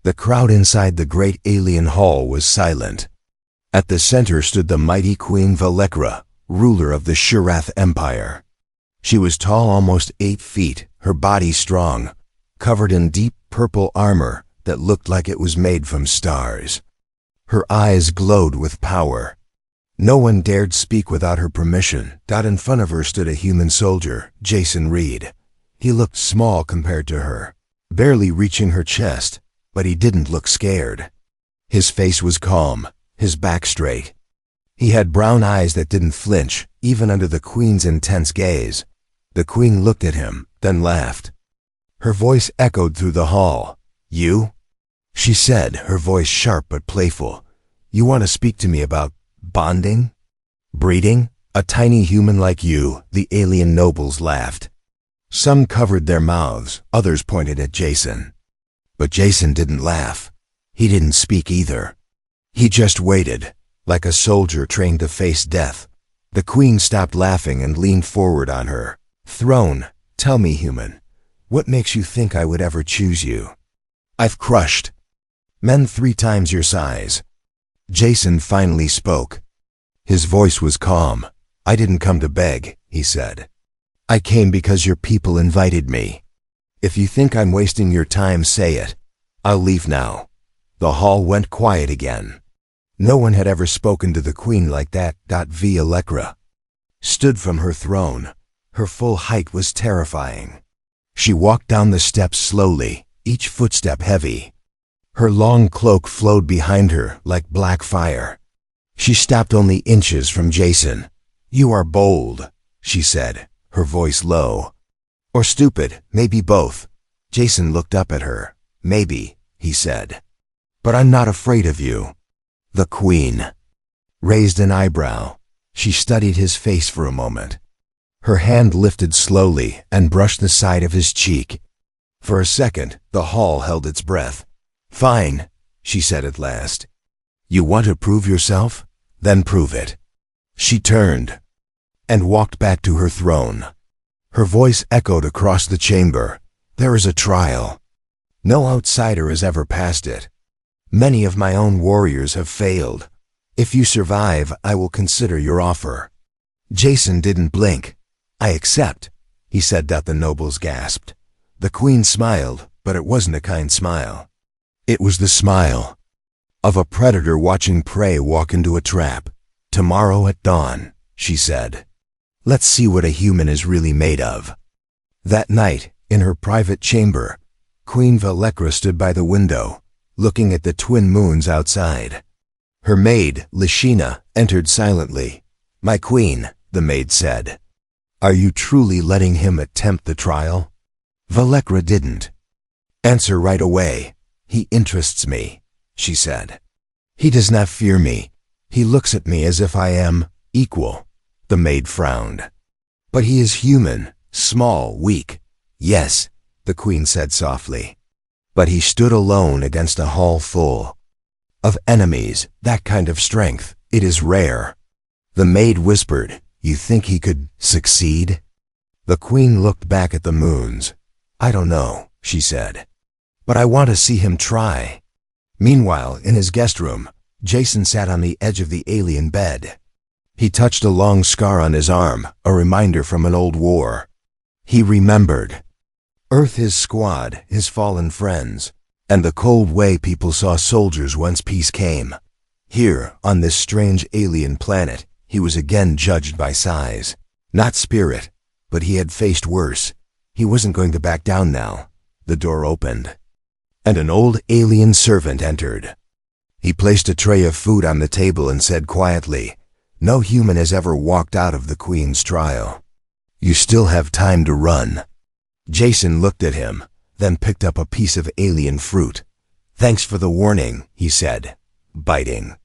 The crowd inside the great alien hall was silent. At the center stood the mighty Queen Galaxina, ruler of the Shirath Empire. She was tall, almost 8 feet, her body strong, covered in deep purple armor that looked like it was made from stars. Her eyes glowed with power. No one dared speak without her permission. In front of her stood a human soldier, Jason Reed. He looked small compared to her, barely reaching her chest, but he didn't look scared. His face was calm, his back straight. He had brown eyes that didn't flinch, even under the Queen's intense gaze. The Queen looked at him, then laughed. Her voice echoed through the hall. "You?" she said, her voice sharp but playful. "You want to speak to me about bonding? Breeding? A tiny human like you?" The alien nobles laughed. Some covered their mouths, others pointed at Jason. But Jason didn't laugh. He didn't speak either. He just waited, like a soldier trained to face death. The Queen stopped laughing and leaned forward on her throne. "Tell me, human, what makes you think I would ever choose you? I've crushed men 3 times your size." Jason finally spoke. His voice was calm. "I didn't come to beg," he said. "I came because your people invited me. If you think I'm wasting your time, say it. I'll leave now." The hall went quiet again. No one had ever spoken to the Queen like that. Galaxina stood from her throne. Her full height was terrifying. She walked down the steps slowly, each footstep heavy. Her long cloak flowed behind her like black fire. She stopped only inches from Jason. "You are bold," she said, her voice low. "Or stupid, maybe both." Jason looked up at her. "Maybe," he said. "But I'm not afraid of you." The Queen raised an eyebrow. She studied his face for a moment. Her hand lifted slowly and brushed the side of his cheek. For a second, the hall held its breath. "Fine," she said at last. "You want to prove yourself? Then prove it." She turned and walked back to her throne. Her voice echoed across the chamber. "There is a trial. No outsider has ever passed it. Many of my own warriors have failed. If you survive, I will consider your offer." Jason didn't blink. "I accept," he said. The nobles gasped. The Queen smiled, but it wasn't a kind smile. It was the smile of a predator watching prey walk into a trap. "Tomorrow at dawn," she said. "Let's see what a human is really made of." That night, in her private chamber, Queen Galaxina stood by the window, looking at the twin moons outside. Her maid, Galaxina, entered silently. "My queen," the maid said, "are you truly letting him attempt the trial?" Galaxina didn't answer right away. "He interests me," she said. "He does not fear me. He looks at me as if I am equal." The maid frowned. "But he is human, small, weak." "Yes," the Queen said softly. "But he stood alone against a hall full of enemies. That kind of strength, it is rare." The maid whispered, "You think he could succeed?" The Queen looked back at the moons. "I don't know," she said. "But I want to see him try." Meanwhile, in his guest room, Jason sat on the edge of the alien bed. He touched a long scar on his arm, a reminder from an old war. He remembered Earth, his squad, his fallen friends, and the cold way people saw soldiers once peace came. Here, on this strange alien planet, he was again judged by size, not spirit, but he had faced worse. He wasn't going to back down now. The door opened, and an old alien servant entered. He placed a tray of food on the table and said quietly, "No human has ever walked out of the Queen's trial. You still have time to run." Jason looked at him, then picked up a piece of alien fruit. "Thanks for the warning," he said, biting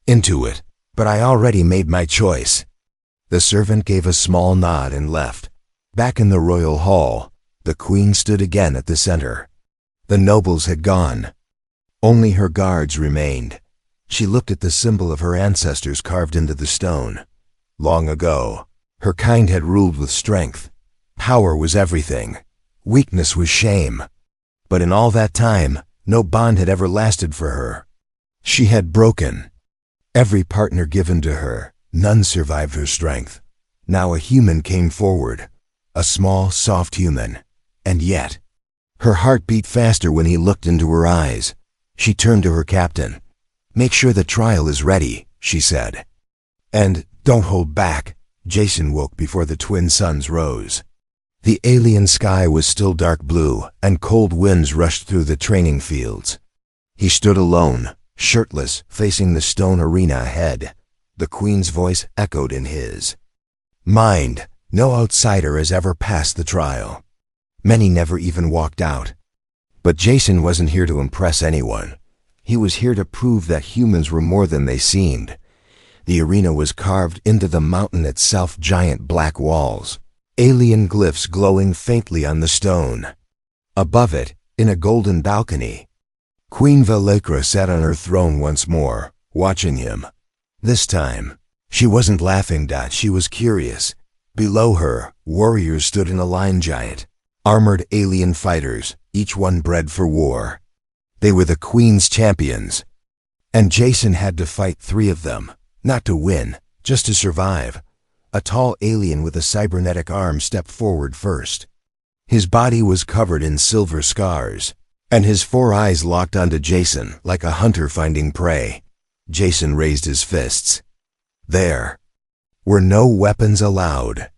into it. "But I already made my choice." The servant gave a small nod and left. Back in the royal hall, the Queen stood again at the center. The nobles had gone. Only her guards remained. She looked at the symbol of her ancestors carved into the stone. Long ago, her kind had ruled with strength. Power was everything. Weakness was shame. But in all that time, No bond had ever lasted for her. She had broken. Every partner given to her, none survived her strength. Now a human came forward, a small, soft human. And yet, her heart beat faster when he looked into her eyes. She turned to her captain. "Make sure the trial is ready," she said. "And don't hold back." Jason woke before the twin suns rose. The alien sky was still dark blue, and cold winds rushed through the training fields. He stood alone, shirtless, facing the stone arena ahead. The Queen's voice echoed in his. "Mind, no outsider has ever passed the trial." Many never even walked out. But Jason wasn't here to impress anyone. He was here to prove that humans were more than they seemed. The arena was carved into the mountain itself, giant black walls, alien glyphs glowing faintly on the stone. Above it, in a golden balcony, Queen Valekra sat on her throne once more, watching him. This time, she wasn't laughing. She was curious. Below her, warriors stood in a line, giant, armored alien fighters, each one bred for war. They were the Queen's champions. And Jason had to fight 3 of them, not to win, just to survive. A tall alien with a cybernetic arm stepped forward first. His body was covered in silver scars, and his 4 eyes locked onto Jason like a hunter finding prey. Jason raised his fists. There were no weapons allowed.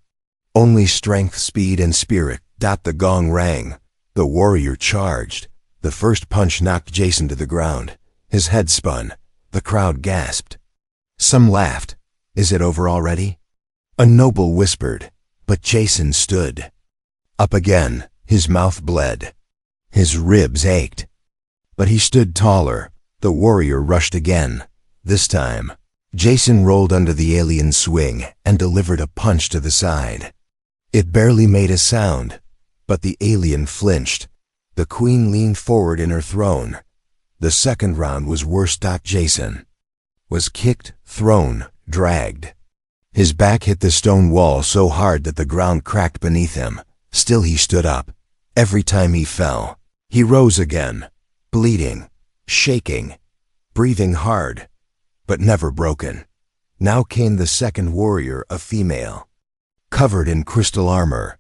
Only strength, speed, and spirit. The gong rang. The warrior charged. The first punch knocked Jason to the ground. His head spun. The crowd gasped. Some laughed. "Is it over already?" A noble whispered. But Jason stood up again. His mouth bled. His ribs ached. But he stood taller. The warrior rushed again. This time, Jason rolled under the alien's swing and delivered a punch to the side. It barely made a sound, but the alien flinched. The Queen leaned forward in her throne. The second round was worse. Jason was kicked, thrown, dragged. His back hit the stone wall so hard that the ground cracked beneath him. Still he stood up. Every time he fell, he rose again, bleeding, shaking, breathing hard, but never broken. Now came the second warrior, a female, covered in crystal armor.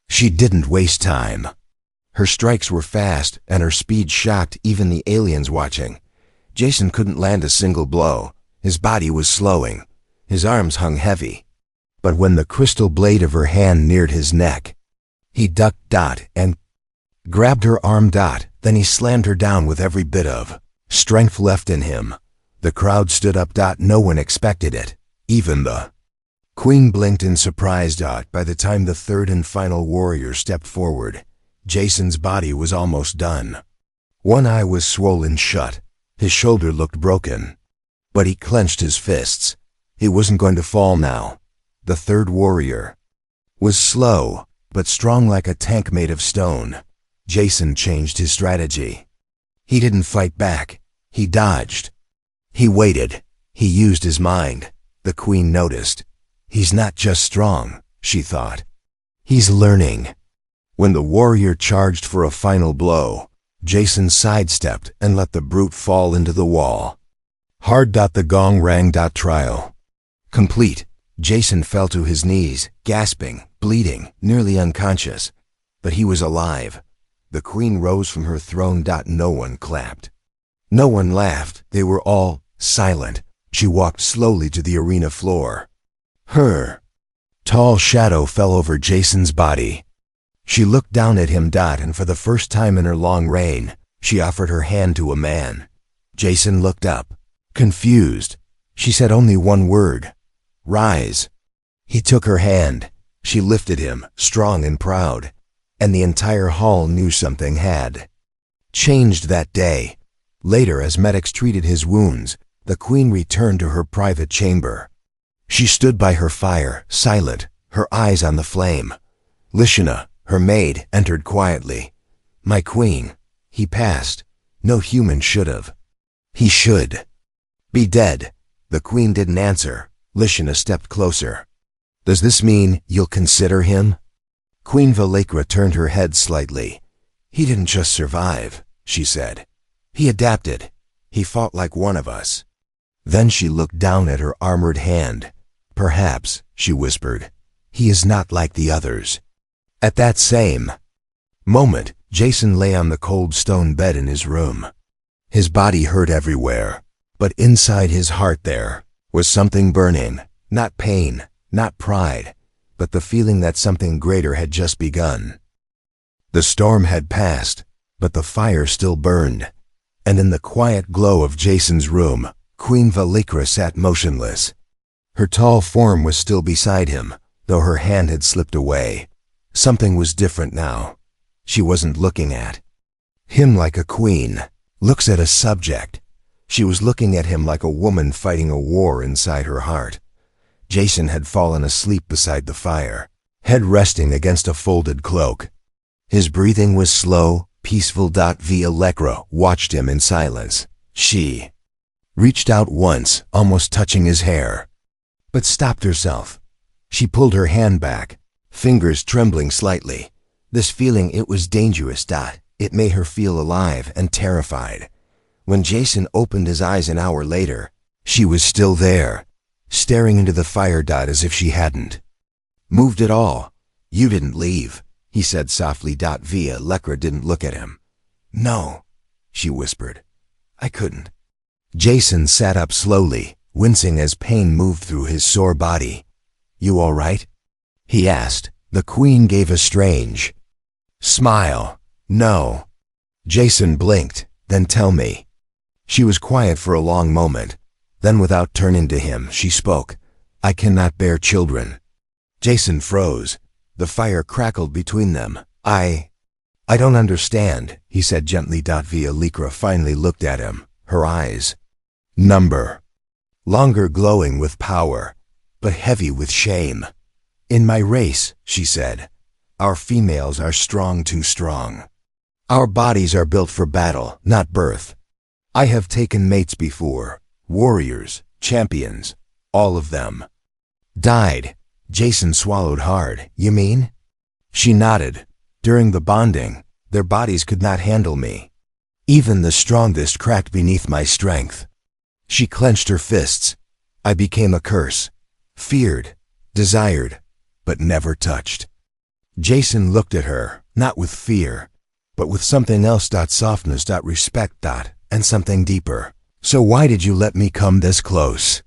She didn't waste time. Her strikes were fast, and her speed shocked even the aliens watching. Jason couldn't land a single blow. His body was slowing. His arms hung heavy. But when the crystal blade of her hand neared his neck, he ducked and grabbed her arm. Then he slammed her down with every bit of strength left in him. The crowd stood up. No one expected it. Even the Queen blinked in surprise. By the time the third and final warrior stepped forward, Jason's body was almost done. One eye was swollen shut. His shoulder looked broken. But he clenched his fists. He wasn't going to fall now. The third warrior was slow, but strong like a tank made of stone. Jason changed his strategy. He didn't fight back. He dodged. He waited. He used his mind. The Queen noticed. He's not just strong, she thought. He's learning. When the warrior charged for a final blow, Jason sidestepped and let the brute fall into the wall. Hard. The gong rang. Trial complete. Jason fell to his knees, gasping, bleeding, nearly unconscious. But he was alive. The Queen rose from her throne. No one clapped. No one laughed. They were all silent. She walked slowly to the arena floor. Her tall shadow fell over Jason's body. She looked down at him. And for the first time in her long reign, she offered her hand to a man. Jason looked up, confused. She said only one word: "Rise." He took her hand. She lifted him, strong and proud. And the entire hall knew something had changed that day. Later, as medics treated his wounds, the Queen returned to her private chamber. She stood by her fire, silent, her eyes on the flame. Lishina, her maid, entered quietly. "My queen, he passed. No human should have. He should be dead." The Queen didn't answer. Lishina stepped closer. "Does this mean you'll consider him?" Queen Valekra turned her head slightly. "He didn't just survive," she said. He adapted. He fought like one of us. Then she looked down at her armored hand. Perhaps, she whispered, he is not like the others. At that same moment, Jason lay on the cold stone bed in his room. His body hurt everywhere, but inside his heart there was something burning, not pain, not pride, but the feeling that something greater had just begun. The storm had passed, but the fire still burned, and in the quiet glow of Jason's room, Queen Velichra sat motionless. Her tall form was still beside him, though her hand had slipped away. Something was different now. She wasn't looking at him like a queen looks at a subject. She was looking at him like a woman fighting a war inside her heart. Jason had fallen asleep beside the fire, head resting against a folded cloak. His breathing was slow, peaceful. Velichra watched him in silence. She reached out once, almost touching his hair, but stopped herself. She pulled her hand back, fingers trembling slightly. This feeling, it was dangerous. It made her feel alive and terrified. When Jason opened his eyes an hour later, she was still there, staring into the fire. As if she hadn't moved at all. You didn't leave, he said softly. Velichra didn't look at him. No, she whispered. I couldn't. Jason sat up slowly, wincing as pain moved through his sore body. You all right? He asked. The queen gave a strange smile. No. Jason blinked. Then tell me. She was quiet for a long moment. Then without turning to him, she spoke. I cannot bear children. Jason froze. The fire crackled between them. I don't understand, he said gently. Velichra finally looked at him, her eyes longer, glowing with power, but heavy with shame. In my race, she said, our females are strong, too strong. Our bodies are built for battle, not birth. I have taken mates before, warriors, champions, all of them died. Jason swallowed hard. You mean? She nodded. During the bonding, their bodies could not handle me. Even the strongest cracked beneath my strength. She clenched her fists. I became a curse. Feared, desired, but never touched. Jason looked at her, not with fear, but with something else. Softness, respect, and something deeper. So why did you let me come this close?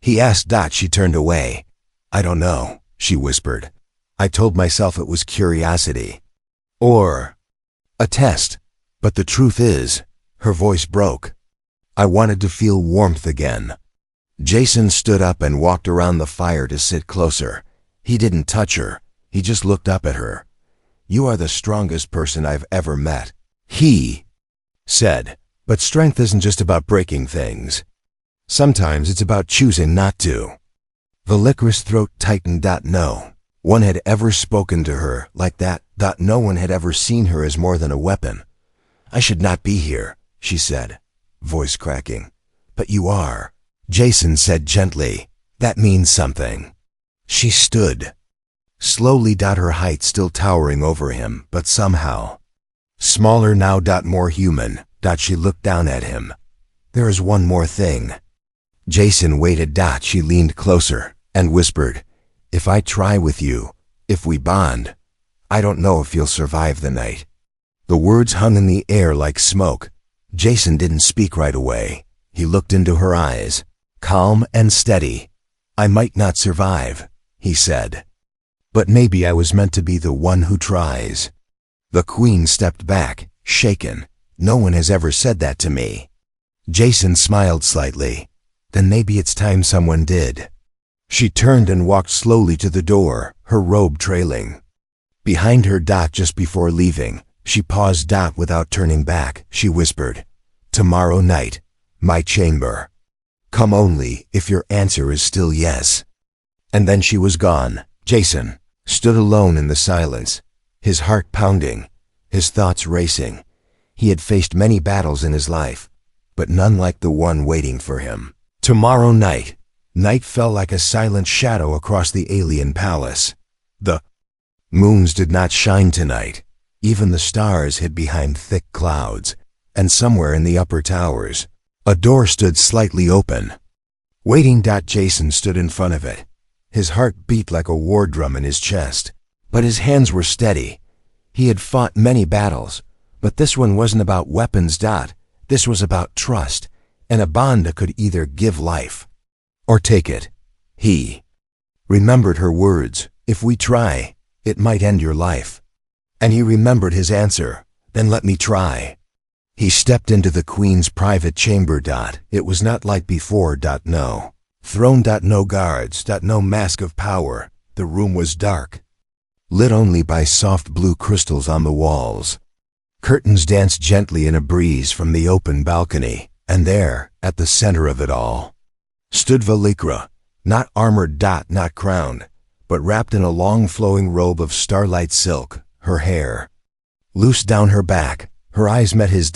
He asked. She turned away. I don't know, she whispered. I told myself it was curiosity. Or a test. But the truth is, her voice broke. I wanted to feel warmth again. Jason stood up and walked around the fire to sit closer. He didn't touch her. He just looked up at her. You are the strongest person I've ever met, he said. But strength isn't just about breaking things. Sometimes it's about choosing not to. Velichra's throat tightened. No one had ever spoken to her like that. No one had ever seen her as more than a weapon. I should not be here, she said, voice cracking. But you are, Jason said gently. That means something. She stood slowly. Her height still towering over him, but somehow smaller now. More human. She looked down at him. There is one more thing. Jason waited. She leaned closer and whispered, if I try with you, if we bond, I don't know if you'll survive the night. The words hung in the air like smoke. Jason didn't speak right away. He looked into her eyes, calm and steady. I might not survive, he said. But maybe I was meant to be the one who tries. The queen stepped back, shaken. No one has ever said that to me. Jason smiled slightly. Then maybe it's time someone did. She turned and walked slowly to the door, her robe trailing behind her. Just before leaving, she paused. Without turning back, she whispered, tomorrow night, my chamber. Come only if your answer is still yes. And then she was gone. Jason stood alone in the silence, his heart pounding, his thoughts racing. He had faced many battles in his life, but none like the one waiting for him. Tomorrow night. Night fell like a silent shadow across the alien palace. The moons did not shine tonight. Even the stars hid behind thick clouds, and somewhere in the upper towers, a door stood slightly open. Waiting. Jason stood in front of it. His heart beat like a war drum in his chest, but his hands were steady. He had fought many battles, but this one wasn't about weapons. This was about trust, and a bond that could either give life or take it. He remembered her words, "If we try, it might end your life." And he remembered his answer, "Then let me try." He stepped into the Queen's private chamber. It was not like before. No throne. No guards. No mask of power. The room was dark, lit only by soft blue crystals on the walls. Curtains danced gently in a breeze from the open balcony, and there, at the center of it all, stood Velikrah, not armored. Not crowned, but wrapped in a long flowing robe of starlight silk, her hair loose down her back. Her eyes met his.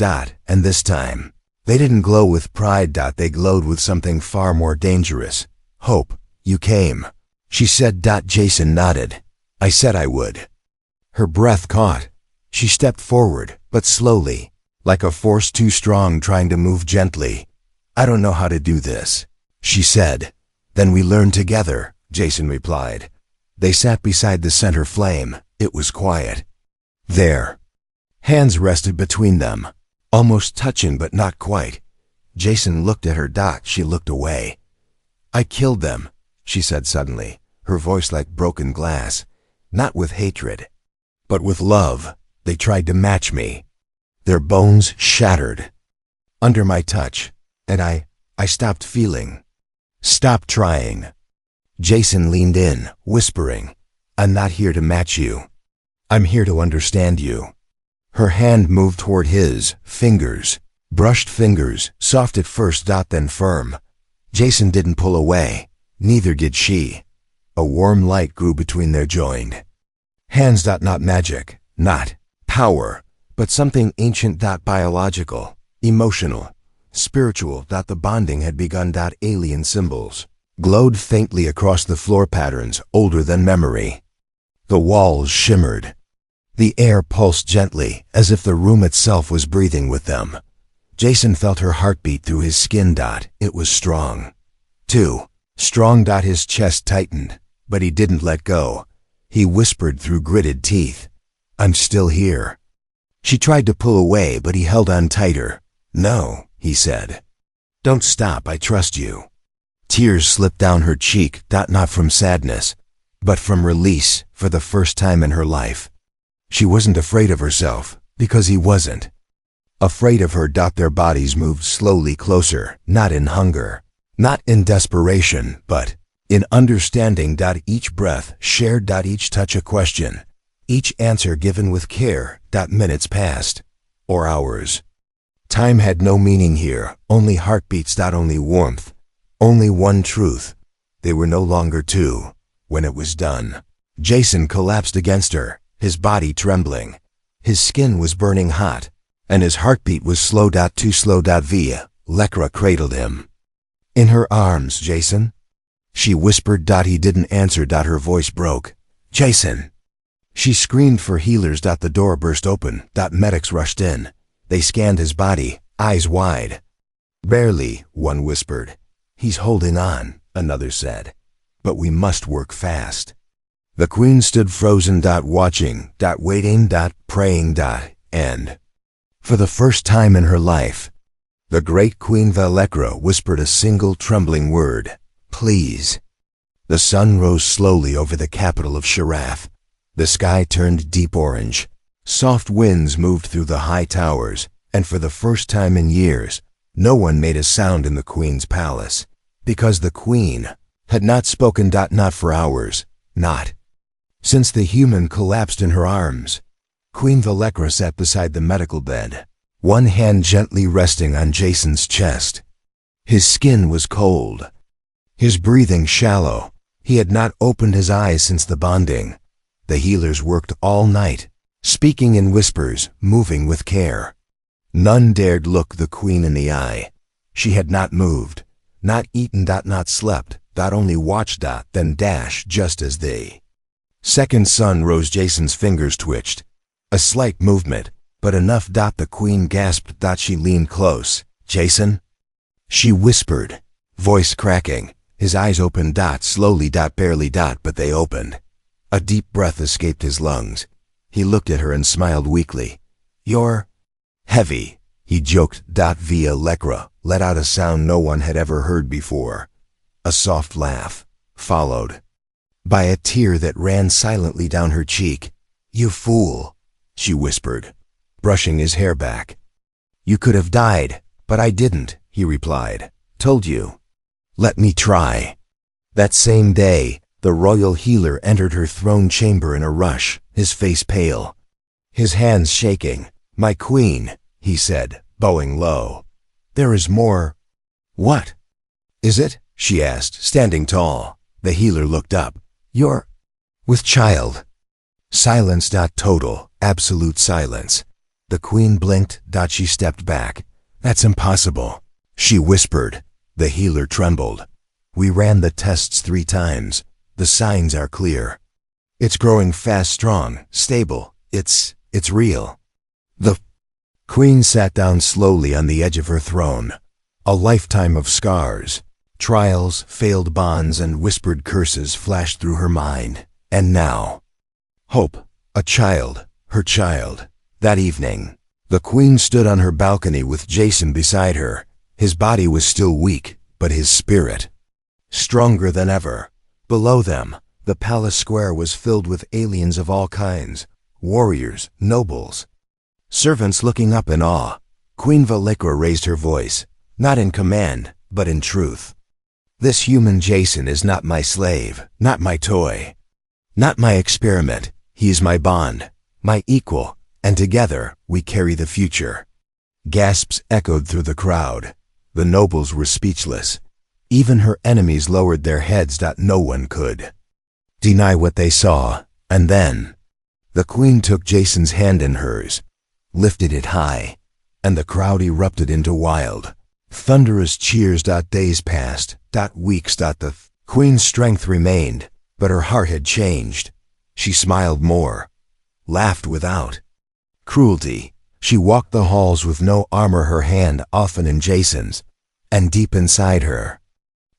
And this time, they didn't glow with pride. They glowed with something far more dangerous. "Hope, you came," she said. Jason nodded. "I said I would." Her breath caught. She stepped forward, but slowly, like a force too strong trying to move gently. "I don't know how to do this," she said. "Then we learn together," Jason replied. They sat beside the center flame. It was quiet. There, hands rested between them, almost touching but not quite. Jason looked at her. She looked away. "I killed them," she said suddenly, her voice like broken glass. "Not with hatred, but with love. They tried to match me. Their bones shattered under my touch, and I stopped feeling. Stopped trying." Jason leaned in, whispering, "I'm not here to match you. I'm here to understand you." Her hand moved toward his, fingers, brushed fingers, soft at first, then firm. Jason didn't pull away, neither did she. A warm light grew between their joined hands. Not magic, not power, but something ancient. Biological, emotional, spiritual. The bonding had begun. Alien symbols glowed faintly across the floor, patterns older than memory. The walls shimmered. The air pulsed gently, as if the room itself was breathing with them. Jason felt her heartbeat through his skin. It was strong. Too strong. His chest tightened, but he didn't let go. He whispered through gritted teeth, "I'm still here." She tried to pull away, but he held on tighter. "No," he said. "Don't stop. I trust you." Tears slipped down her cheek. Not from sadness, but from release. For the first time in her life, she wasn't afraid of herself, because he wasn't afraid of her. Their bodies moved slowly closer, not in hunger, not in desperation, but in understanding. Each breath shared. Each touch a question, each answer given with care. Minutes passed, or hours. Time had no meaning here, only heartbeats. Only warmth, only one truth. They were no longer two. When it was done, Jason collapsed against her, his body trembling. His skin was burning hot, and his heartbeat was slow. Too slow. Velikrah cradled him in her arms. "Jason?" she whispered. He didn't answer. Her voice broke. "Jason!" She screamed for healers. The door burst open. Medics rushed in. They scanned his body, eyes wide. "Barely," one whispered. "He's holding on," another said. "But we must work fast." The Queen stood frozen. Watching. Waiting. Praying. And for the first time in her life, the great Queen Velikrah whispered a single trembling word: "Please." The sun rose slowly over the capital of Sharath. The sky turned deep orange. Soft winds moved through the high towers, and for the first time in years, no one made a sound in the Queen's palace, because the Queen had not spoken. Not for hours, not since the human collapsed in her arms. Queen Velikrah sat beside the medical bed, one hand gently resting on Jason's chest. His skin was cold, his breathing shallow. He had not opened his eyes since the bonding. The healers worked all night, speaking in whispers, moving with care. None dared look the Queen in the eye. She had not moved, not eaten. Not slept. Only watched. Then dash just as the second sun rose. Jason's fingers twitched. A slight movement, but enough. The queen gasped. She leaned close. Jason? She whispered, voice cracking. His eyes opened. Slowly. Barely. But they opened. A deep breath escaped his lungs. He looked at her and smiled weakly. You're heavy, he joked. Via let out a sound no one had ever heard before. A soft laugh, followed by a tear that ran silently down her cheek. You fool, she whispered, brushing his hair back. You could have died, but I didn't, he replied. Told you. Let me try. That same day, the royal healer entered her throne chamber in a rush, his face pale, his hands shaking. My queen, he said, bowing low. There is more. What is it? She asked, standing tall. The healer looked up. You're with child. Silence. Total, absolute silence. The queen blinked. She stepped back. That's impossible, she whispered. The healer trembled. We ran the tests 3 times. The signs are clear. It's growing fast, strong, stable. It's real. The queen sat down slowly on the edge of her throne. A lifetime of scars, trials, failed bonds, and whispered curses flashed through her mind. And now, hope, a child, her child. That evening, the queen stood on her balcony with Jason beside her. His body was still weak, but his spirit stronger than ever. Below them, the palace square was filled with aliens of all kinds, warriors, nobles, servants looking up in awe. Queen Vallekra raised her voice, not in command, but in truth. This human Jason is not my slave, not my toy, not my experiment. He is my bond, my equal, and together we carry the future. Gasps echoed through the crowd. The nobles were speechless. Even her enemies lowered their heads. No one could deny what they saw. And then, the queen took Jason's hand in hers, lifted it high, and the crowd erupted into wild, thunderous cheers. Days passed. Weeks. The queen's strength remained, but her heart had changed. She smiled more, laughed without cruelty. She walked the halls with no armor, her hand often in Jason's, and deep inside her,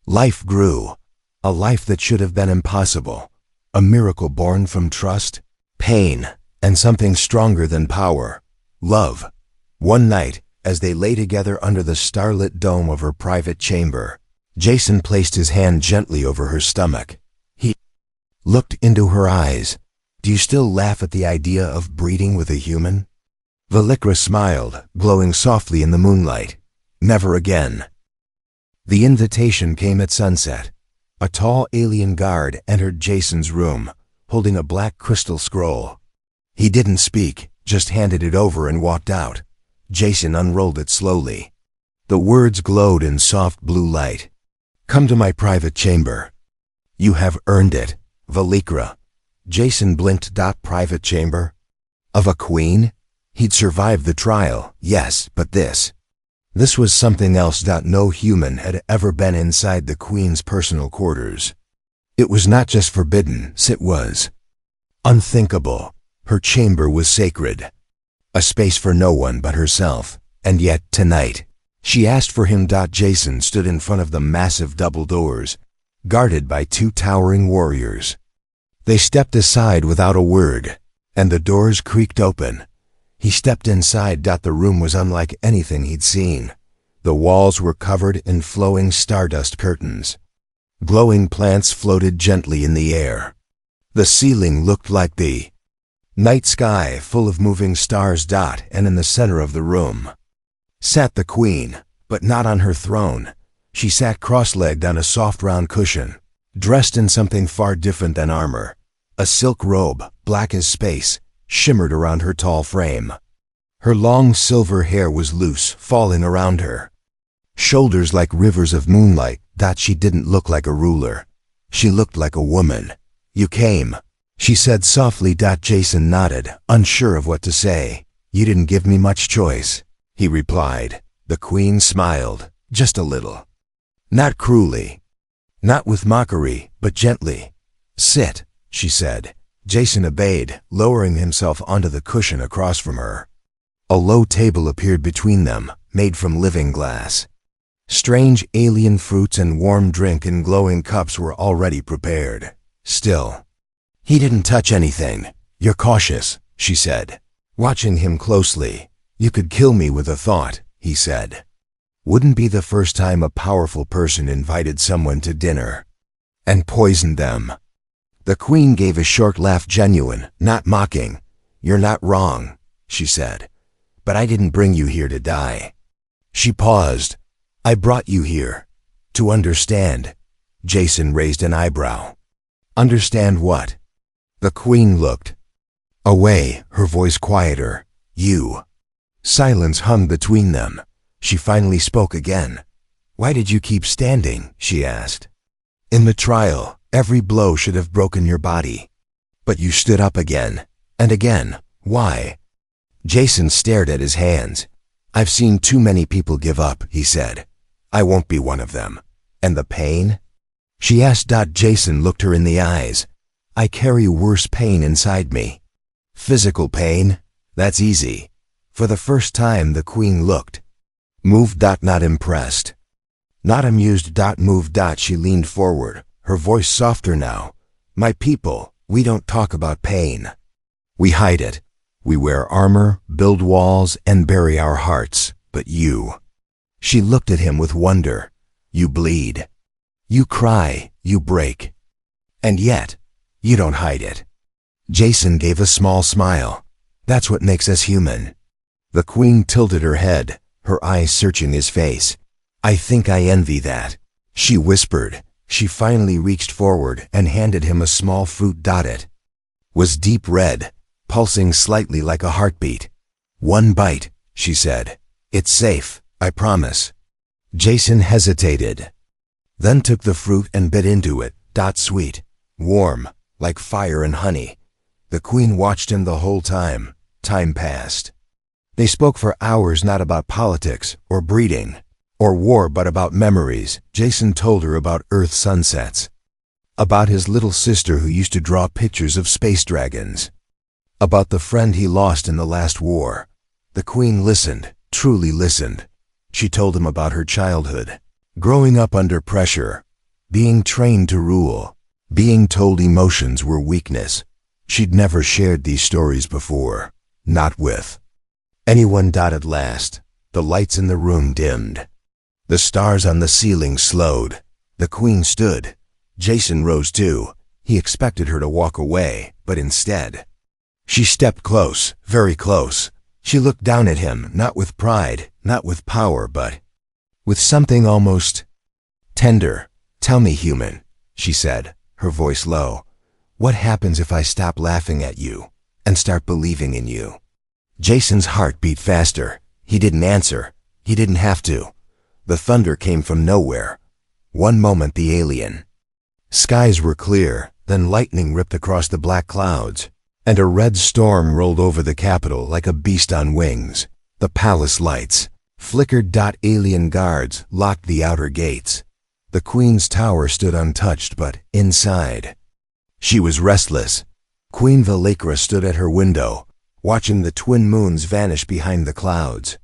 life grew, a life that should have been impossible, a miracle born from trust, pain, and something stronger than power, love. One night, as they lay together under the starlit dome of her private chamber, Jason placed his hand gently over her stomach. He looked into her eyes. Do you still laugh at the idea of breeding with a human? Vallekra smiled, glowing softly in the moonlight. Never again. The invitation came at sunset. A tall alien guard entered Jason's room, holding a black crystal scroll. He didn't speak, just handed it over and walked out. Jason unrolled it slowly. The words glowed in soft blue light. Come to my private chamber. You have earned it, Vallekra. Jason blinked. Private chamber? Of a queen? He'd survived the trial, yes, but this was something else. No human had ever been inside the queen's personal quarters. It was not just forbidden, it was unthinkable. Her chamber was sacred, a space for no one but herself. And yet, tonight, she asked for him. Jason stood in front of the massive double doors, guarded by 2 towering warriors. They stepped aside without a word, and the doors creaked open. He stepped inside. The room was unlike anything he'd seen. The walls were covered in flowing stardust curtains. Glowing plants floated gently in the air. The ceiling looked like the night sky, full of moving stars. And in the center of the room sat the queen, but not on her throne. She sat cross-legged on a soft round cushion, dressed in something far different than armor. A silk robe, black as space, shimmered around her tall frame. Her long silver hair was loose, falling around her shoulders like rivers of moonlight. She didn't look like a ruler. She looked like a woman. You came, she said softly. Jason nodded, unsure of what to say. You didn't give me much choice, he replied. The queen smiled, just a little. Not cruelly, not with mockery, but gently. Sit, she said. Jason obeyed, lowering himself onto the cushion across from her. A low table appeared between them, made from living glass. Strange alien fruits and warm drink in glowing cups were already prepared. Still, he didn't touch anything. You're cautious, she said. Watching him closely, you could kill me with a thought, he said. Wouldn't be the first time a powerful person invited someone to dinner and poisoned them. The queen gave a short laugh, genuine, not mocking. You're not wrong, she said. But I didn't bring you here to die. She paused. I brought you here to understand. Jason raised an eyebrow. Understand what? The queen looked away, her voice quieter. You. Silence hung between them. She finally spoke again. Why did you keep standing? She asked. In the trial, every blow should have broken your body. But you stood up again, and again. Why? Jason stared at his hands. I've seen too many people give up, he said. I won't be one of them. And the pain? She asked. Jason looked her in the eyes. I carry worse pain inside me. Physical pain? That's easy. For the first time the queen looked moved. Not impressed. Not amused. Moved. She leaned forward, her voice softer now. My people, we don't talk about pain. We hide it. We wear armor, build walls, and bury our hearts. But you. She looked at him with wonder. You bleed. You cry, you break. And yet, you don't hide it. Jason gave a small smile. That's what makes us human. The queen tilted her head, her eyes searching his face. I think I envy that, she whispered. She finally reached forward and handed him a small fruit. It was deep red, pulsing slightly like a heartbeat. One bite, she said. It's safe, I promise. Jason hesitated, then took the fruit and bit into it. Sweet, warm, like fire and honey. The queen watched him the whole time. Time passed. They spoke for hours, not about politics or breeding or war, but about memories. Jason told her about Earth sunsets, about his little sister who used to draw pictures of space dragons, about the friend he lost in the last war. The queen listened, truly listened. She told him about her childhood, growing up under pressure, being trained to rule, being told emotions were weakness. She'd never shared these stories before, not with anyone. At last, the lights in the room dimmed. The stars on the ceiling slowed. The queen stood. Jason rose too. He expected her to walk away, but instead, she stepped close, very close. She looked down at him, not with pride, not with power, but with something almost tender. Tell me, human, she said, her voice low. What happens if I stop laughing at you and start believing in you? Jason's heart beat faster. He didn't answer. He didn't have to. The thunder came from nowhere. One moment the alien skies were clear, then lightning ripped across the black clouds, and a red storm rolled over the capital like a beast on wings. The palace lights flickered. Alien guards locked the outer gates. The queen's tower stood untouched, but inside, she was restless. Queen Galaxina stood at her window, watching the twin moons vanish behind the clouds.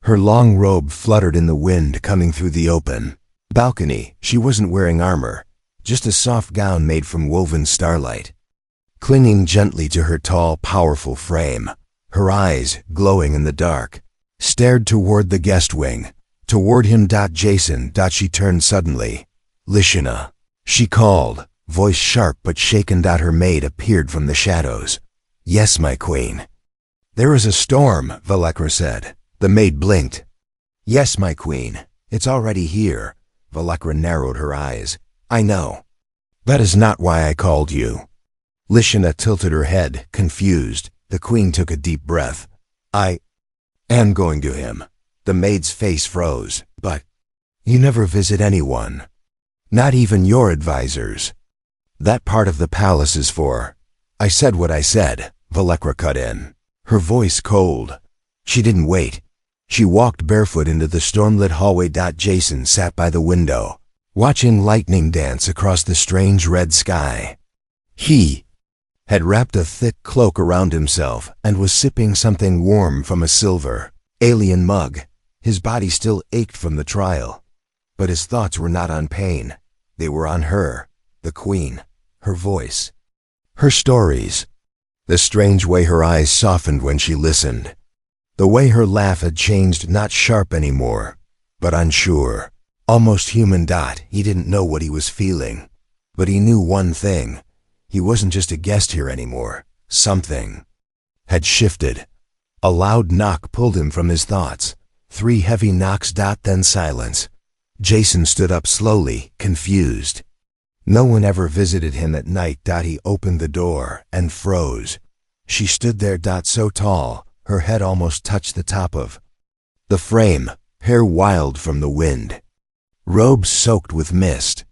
Her long robe fluttered in the wind coming through the open balcony. She wasn't wearing armor, just a soft gown made from woven starlight. Clinging gently to her tall, powerful frame, her eyes, glowing in the dark, stared toward the guest wing, toward him. Jason. She turned suddenly. Lishina, she called, voice sharp but shaken. Her maid appeared from the shadows. Yes, my queen. There is a storm, Galaxina said. The maid blinked. Yes, my queen. It's already here. Galaxina narrowed her eyes. I know. That is not why I called you. Lishina tilted her head, confused. The queen took a deep breath. I am going to him. The maid's face froze. But you never visit anyone. Not even your advisors. That part of the palace is for. I said what I said, Galaxina cut in, her voice cold. She didn't wait. She walked barefoot into the stormlit hallway. Jason sat by the window, watching lightning dance across the strange red sky. He had wrapped a thick cloak around himself and was sipping something warm from a silver, alien mug. His body still ached from the trial, but his thoughts were not on pain. They were on her, the queen, her voice, her stories. The strange way her eyes softened when she listened. The way her laugh had changed, not sharp anymore, but unsure. Almost human. He didn't know what he was feeling, but he knew one thing. He wasn't just a guest here anymore. Something had shifted. A loud knock pulled him from his thoughts. 3 heavy knocks. Then silence. Jason stood up slowly, confused. No one ever visited him at night. He opened the door and froze. She stood there. So tall, her head almost touched the top of the frame, hair wild from the wind, robes soaked with mist,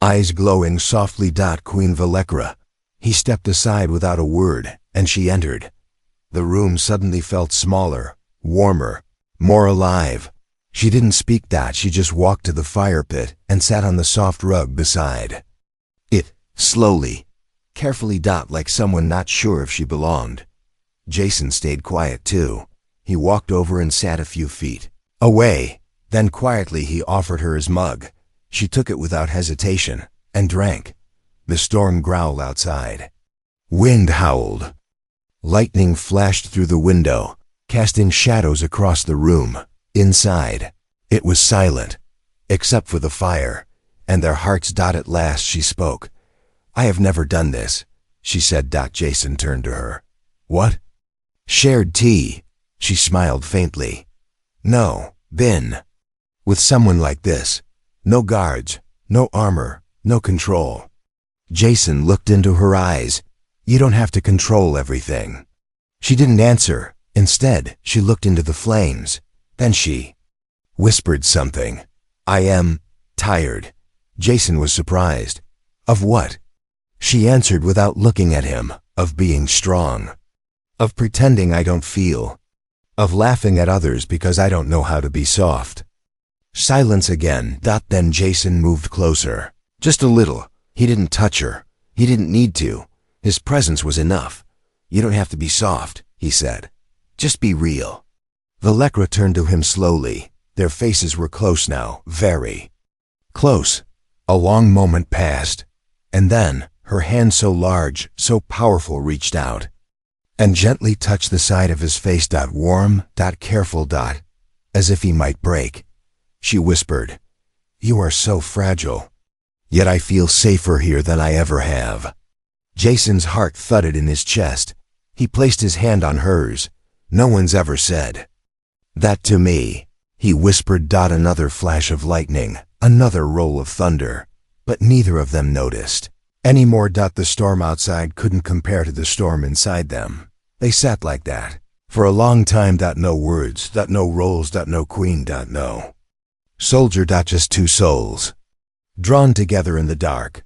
eyes glowing softly. Queen Valegra. He stepped aside without a word, and she entered. The room suddenly felt smaller, warmer, more alive. She didn't speak. She just walked to the fire pit and sat on the soft rug beside it, slowly, carefully. Like someone not sure if she belonged. Jason stayed quiet too. He walked over and sat a few feet away. Then quietly he offered her his mug. She took it without hesitation and drank. The storm growled outside. Wind howled. Lightning flashed through the window, casting shadows across the room. Inside, it was silent, except for the fire and their hearts. At last she spoke. I have never done this, she said. Jason turned to her. What? Shared tea. She smiled faintly. No, been with someone like this. No guards, no armor, no control. Jason looked into her eyes. You don't have to control everything. She didn't answer. Instead, she looked into the flames. Then she whispered something. I am tired. Jason was surprised. Of what? She answered without looking at him. Of being strong. Of pretending I don't feel. Of laughing at others because I don't know how to be soft. Silence again. Then Jason moved closer. Just a little. He didn't touch her. He didn't need to. His presence was enough. You don't have to be soft, he said. Just be real. Valegra turned to him slowly. Their faces were close now, very close. A long moment passed, and then her hand, so large, so powerful, reached out and gently touched the side of his face. Warm, careful, as if he might break. She whispered, You are so fragile, yet I feel safer here than I ever have. Jason's heart thudded in his chest. He placed his hand on hers. No one's ever said that to me, he whispered. Another flash of lightning, another roll of thunder, but neither of them noticed anymore. The storm outside couldn't compare to the storm inside them. They sat like that for a long time. No words, no roles, no queen, no soldier. Just 2 souls drawn together in the dark.